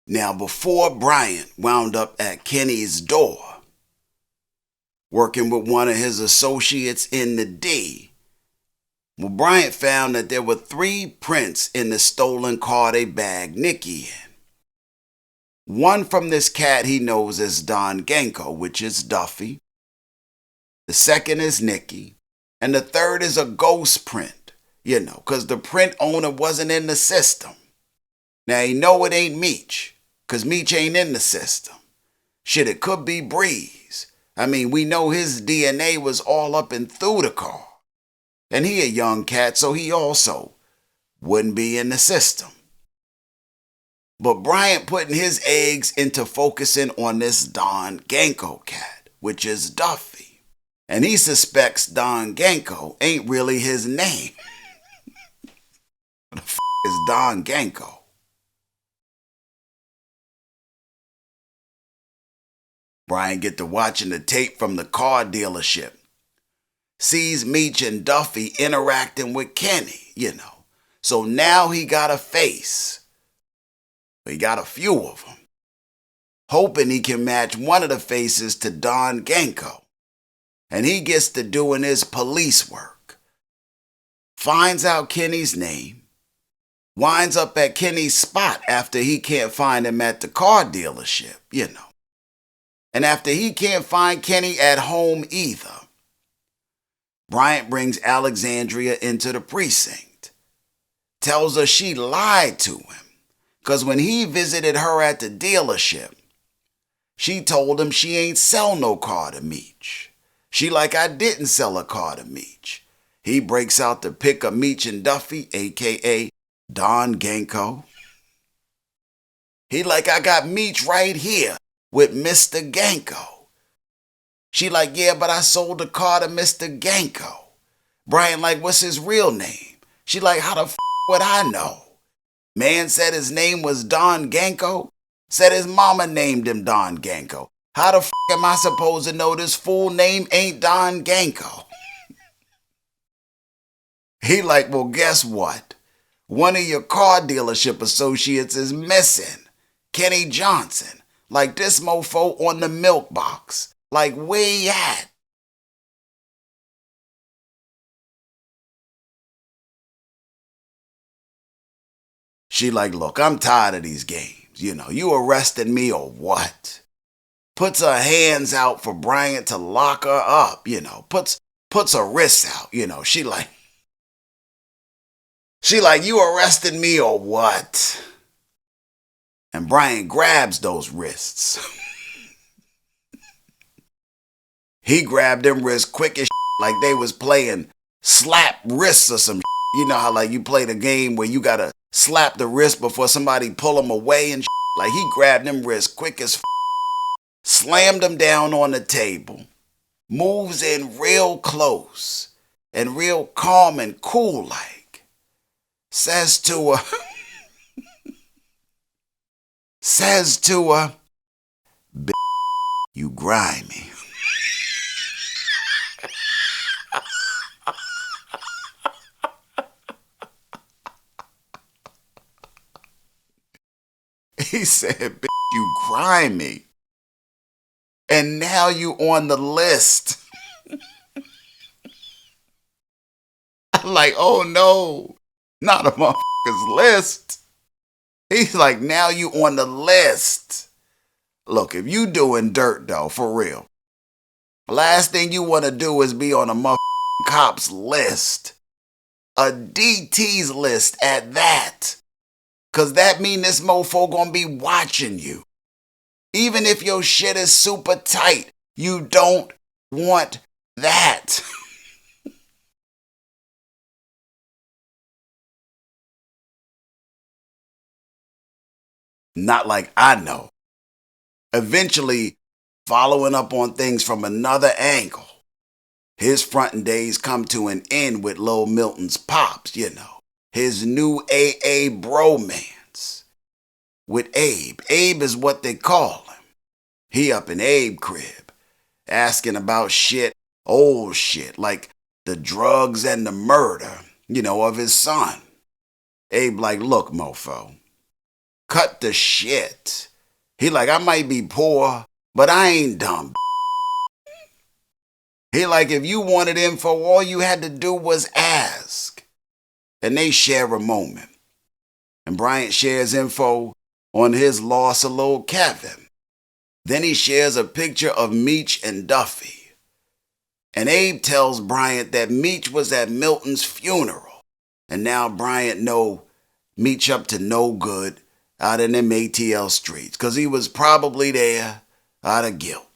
Now, before Bryant wound up at Kenny's door, working with one of his associates in the D, well, Bryant found that there were 3 prints in the stolen car they bagged Nickie in. One from this cat he knows as Don Genko, which is Duffy. The second is Nickie. And the third is a ghost print, because the print owner wasn't in the system. Now, you know it ain't Meech, because Meech ain't in the system. Shit, it could be Breeze. I mean, we know his DNA was all up and through the car. And he a young cat, so he also wouldn't be in the system. But Bryant putting his eggs into focusing on this Don Genko cat, which is Duffy. And he suspects Don Genko ain't really his name. What the f*** is Don Genko? Bryant get to watching the tape from the car dealership. Sees Meech and Duffy interacting with Kenny, So now he got a face. He got a few of them. Hoping he can match one of the faces to Don Genko. And he gets to doing his police work. Finds out Kenny's name. Winds up at Kenny's spot after he can't find him at the car dealership, And after he can't find Kenny at home either, Bryant brings Alexandra into the precinct. Tells her she lied to him. Because when he visited her at the dealership, she told him she ain't sell no car to Meech. She like, I didn't sell a car to Meech. He breaks out the pic of Meech and Duffy, a.k.a. Don Genko. He like, I got Meech right here with Mr. Genko. She like, yeah, but I sold the car to Mr. Genko. Bryant like, what's his real name? She like, how the f*** would I know? Man said his name was Don Genko. Said his mama named him Don Genko. How the f*** am I supposed to know this full name ain't Don Genko? He like, well, guess what? One of your car dealership associates is missing. Kenny Johnson. Like this mofo on the milk box. Like, where he at? She like, look, I'm tired of these games. You arrested me or what? Puts her hands out for Bryant to lock her up, puts her wrists out, she like, you arrested me or what? And Bryant grabs those wrists. He grabbed them wrists quick as like they was playing slap wrists or some. You know how like you play the game where you gotta slap the wrist before somebody pull them away and like he grabbed them wrists quick as slammed them down on the table, moves in real close and real calm and cool like, says to her, "B***, you grimy." He said, "B***, you grimy. And now you on the list." I'm like, oh no, not a motherfucker's list. He's like, now you on the list. Look, if you doing dirt though, for real, last thing you want to do is be on a motherfucking cop's list. A DT's list at that. Cause that mean this mofo gonna be watching you. Even if your shit is super tight, you don't want that. Not like I know. Eventually, following up on things from another angle, his fronting days come to an end with Lil Milton's pops, his new AA bromance with Abe. Abe is what they call him. He up in Abe crib, asking about shit, old shit, like the drugs and the murder, of his son. Abe like, look, mofo, Cut the shit. He like, I might be poor, but I ain't dumb. He like, if you wanted info, all you had to do was ask. And they share a moment. And Bryant shares info on his loss of Lil Kevin. Then he shares a picture of Meech and Duffy. And Abe tells Bryant that Meech was at Milton's funeral. And now Bryant know Meech up to no good out in them ATL streets, because he was probably there out of guilt.